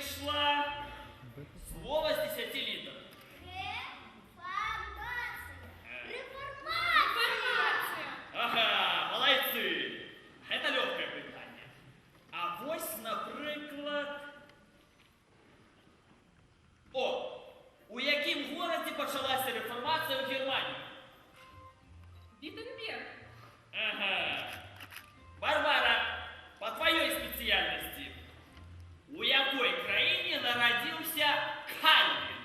прийшла. Слово з 10 літер. Реформация. Ага, молодці. Це легке питання. А ось, наприклад... О, у яким городі почалася реформація у Германії? Виттенберг. Ага. Барбара, по твоей специальности, у якой країні народився Кальвін?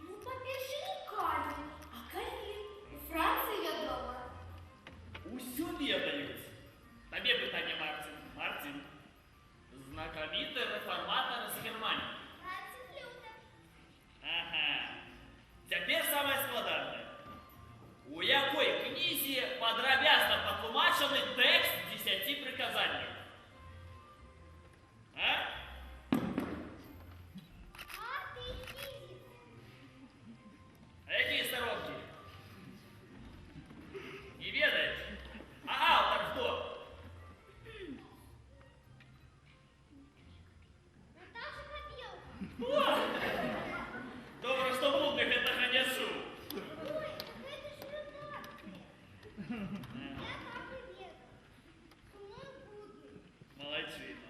Ну, по-перше, не Кальвін, а Кальвін. У Франції відомо. Усю ведають. Тобі питання, Мартин. Мартин, знаковитий реформатор з Германії. Мартин Лютер. Ага. Тепер саме складне. У якій книзі подробязно потлумачений текст 10 приказань? А? Мати і фізик. А які сторонки? Не ведаєш? А автор хто? Наташа Копілка. О! Добре, що мудних это не шу. Ой, так это ж редактор. Я так и ведаю. Сумон Пугин. Молодчина.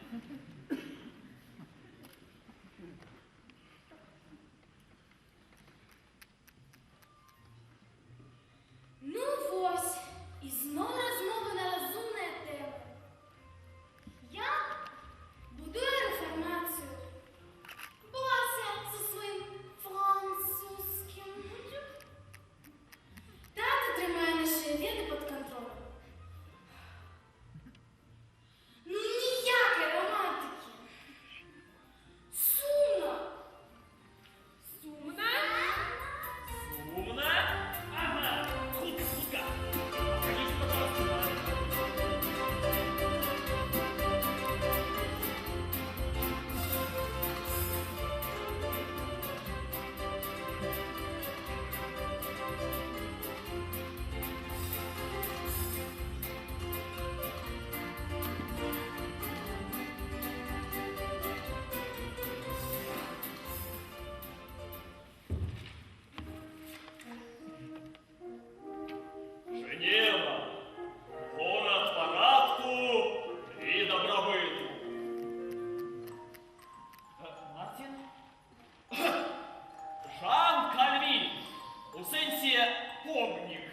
Ну ось, і знову розмова на розумне теми. Я будую реформацію. Бася зі своїм французьким. Тато тримає наші обіди під контролем. Ну ніякої романтики. Сумно. Сумно. Умна? Ага. Хутка. Покажись, пожалуйста. Женева. Город порядку и добробыту. Мартин? Жан Кальвін. У сенсі помнік.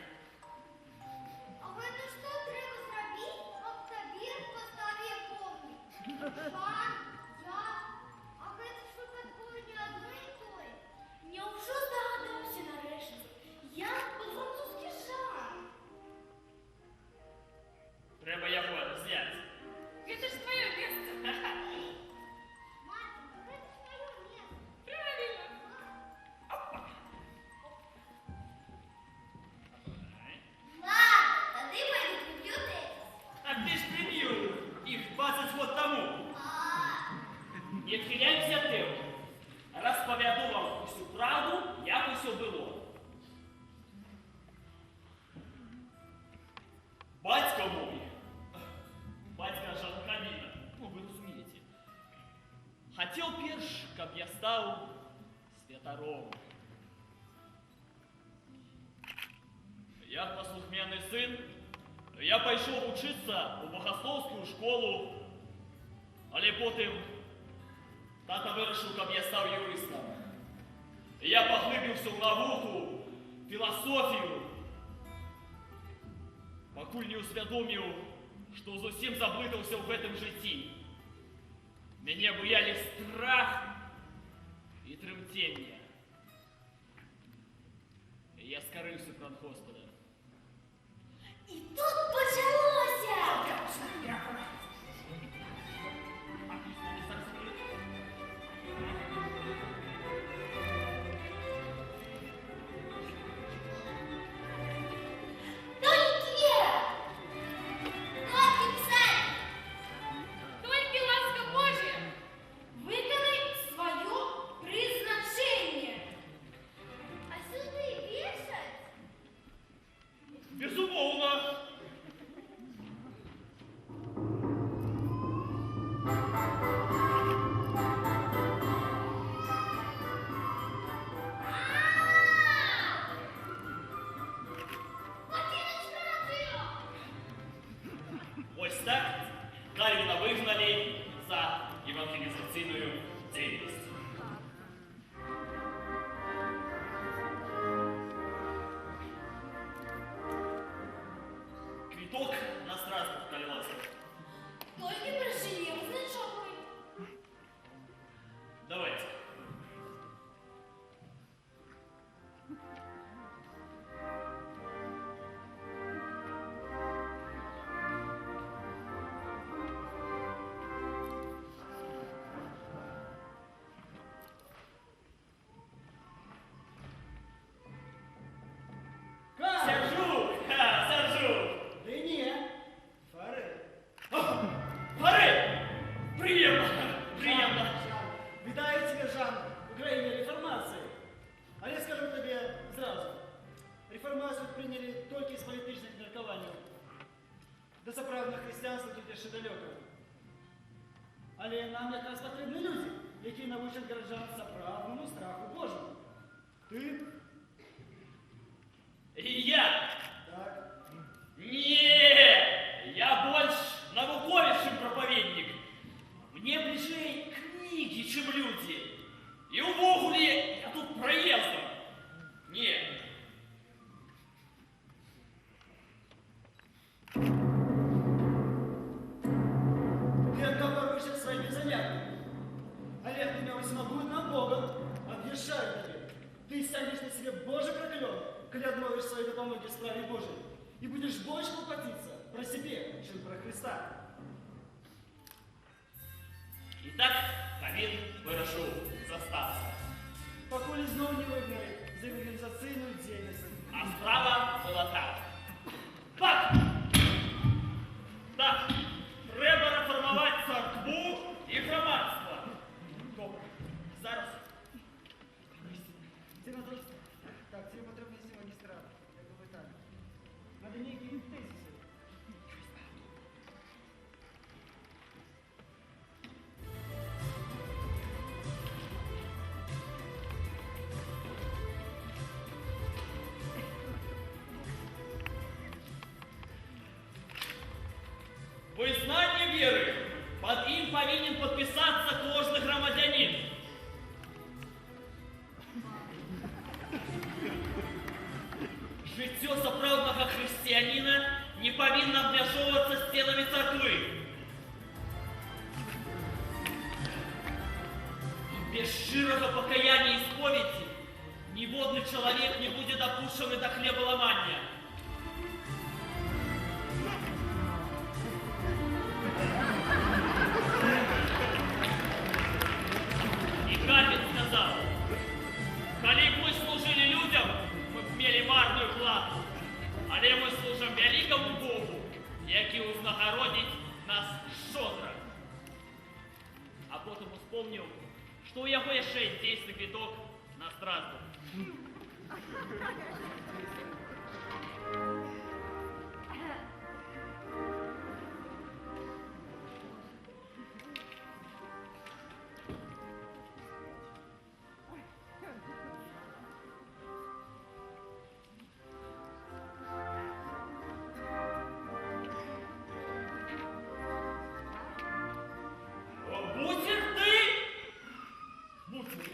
А гэта што трэба зрабіць, каб табе паставіў помнік? Жан, я, а гэта ж выпадкова не адно і тое. Няўжо здагадаўся нарэшце? Я па-французскі Жан. Треба яго зняць. Это ж твое место. Мать, гэта ж твоё место. Правильно. Ладно, тады пойду куплю тезис. Так ти ж прибив їх 20 год тому. Не відхиляйся від теми. Розповіду вам усю правду, як усе було. Батько мой, батька Жан Кальвіна, ну ви розумієте, хотів перш, каб я став святаром. Як послухмяний син, я пішов учитися у богословську школу, але потім тата вирішив, каб я став юристом. І я поглибився в науку, філософію, покуль не усвядомив, що зовсім заблитався в этом житті. Мене буяли страх і тремтіння. І я скорився пред Господа. І тут почалося! Тільки віра! Тільки писати! Только ласка Божья. Виконай своє призначення! А сюди вішать? Безумовно. Христа, Дарвіна вигнали за евангелізаційну діяльність. Квиток на Страсбург, коли ласка. Только проживем, значок мой. Давайте. Сержу! Ха, Сержу! Ні, Фарель. Форель! Приємно! Приємно! Жан, вітаю тебе, Жан, в Україні реформації. А я скажу тобі зразу. Реформацію прийняли тільки з політичних міркувань. До справжнього християнства тут ще далеко. Але нам якраз потрібні люди, які навчать громадян справжньому страху Божому. Ти? И я! Так. Не, я больше науковец, чем проповедник. Мне ближе книги, чем люди. И увогуле я тут проездом. Не. Ты отговариваешься своими занятиями. Але от меня всемогутным Богом обвешаю тебе. Ты станешь на себе Божий проклен, коли отмовишь своей допомоги в справе Божией. И будешь больше попотиться про себе, чем про Христа. Итак, Камин вырашил застаться. Покулі знов не вигнали за організаційну діяльність. А справа була так. Так! Так, треба реформувати церкву і громадство. Добре, зараз. Так, тебе потрібні сьогодні страви. Я думаю так. Надо некие тезисы. Визнання віри. Під ним повинен підписатися кожен громадянин. Життя справжнього християнина не повинно обмежовуватися стінами церкви. Без щирого покаяння і сповіді ніводний чоловік не буде допущений до хлеболомання. И Кальвин сказал, коли б мы служили людям, мы б мели марную плату, але мы служим великому Богу, який узнагородить нас щодро. А потом успомнил, что у яго яшчэ дзейсны квіток на Страсбург. Бутер ты? Бутер.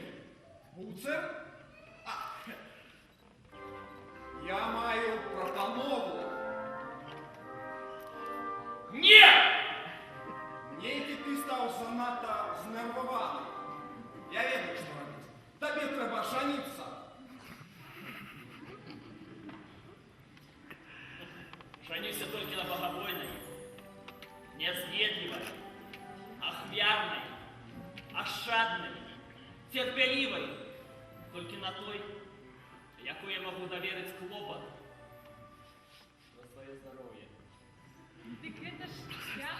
Буцер? Я маю пропанову. Ні! Нейки ти став занадто знервований. Я ведаю, що робити. Тобі треба жениться. Женюся только на богобойной, несъедливой, охвярной, ошадной, терпеливой, только на той, яку я могу доверить клопот за свое здоровье. Так это ж я.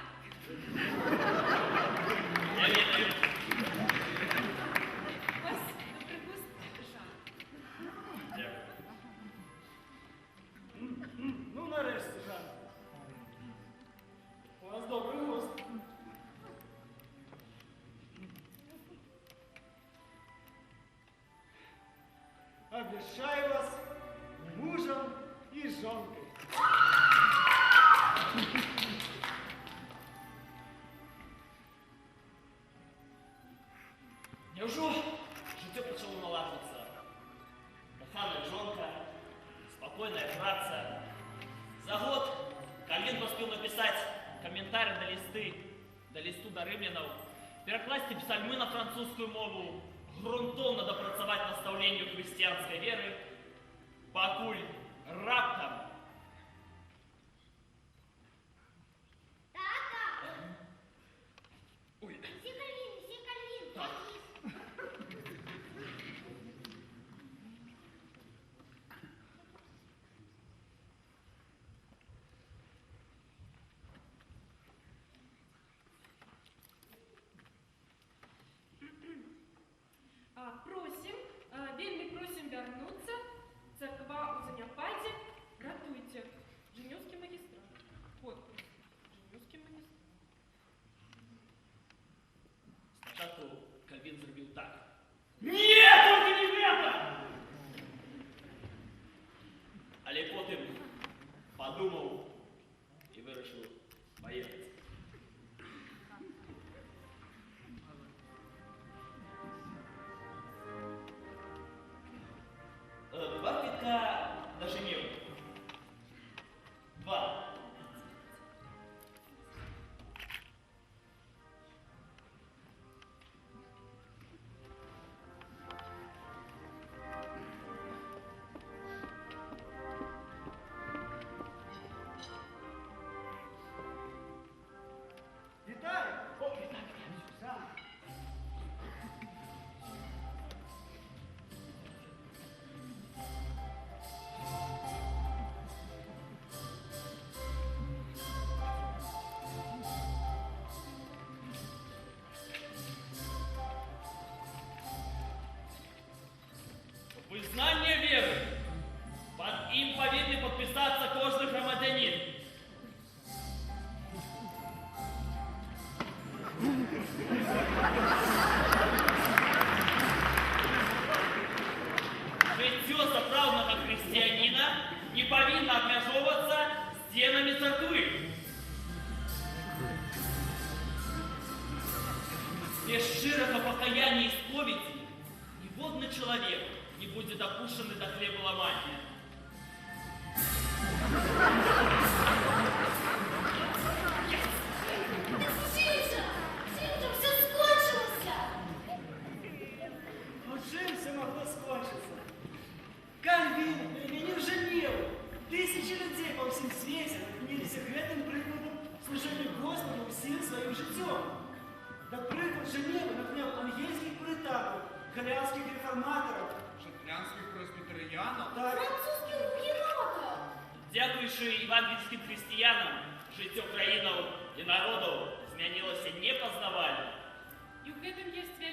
Я ведаю. У вас добрый вкус, Жан. Дякую. Ну, нарешті, Жан. У вас добрий гость. Обещаю вас мужем и жонкой. І вже життя почало наладжуватися. Кохана жонка, спокойная праца. За год Кальвин успел написать комментарий до листу до римлянов, перекласти псальмы на французскую мову, грунтовно допрацовать наставлению христианской веры, покуль раптом. Тата! Ой, Мсьє Кальвін, Так. Просим, вельми просим вернуться. Церква у заняпаде. Ратуйте. Женевский магистрат. Подпись. Женевский магистрат. спочатку Кальвин зробив так. Нет, только не это! Але потім подумав і вирішив боятися. Два квитка до Женевы. Два. Виталий! О, Сам. Визнання віри. Під їм повинен підписатися кожен громадянин. Життя справжнього християнина не повинно обмежовуватися стінами церкви. Без щирого покаяния и споведи негодный человек не будет допущен до хлеболомания. Сінча! Сінча, все скончилося! Ну чем все могло скончиться? Кальвин переменил Женеву. Тысячи людей по всем свете натхнились гэтым прикладом служения Господу усім своим життем. Да приклад Женевы натхнял ангельских пуританов, галианских реформаторов. Шотландських пресвітеріянів. Так, Французьких гугенотів! Дякуючи евангельским християнам, життя країнаў і народаў змянілася непазнавальна. И в этом есть связь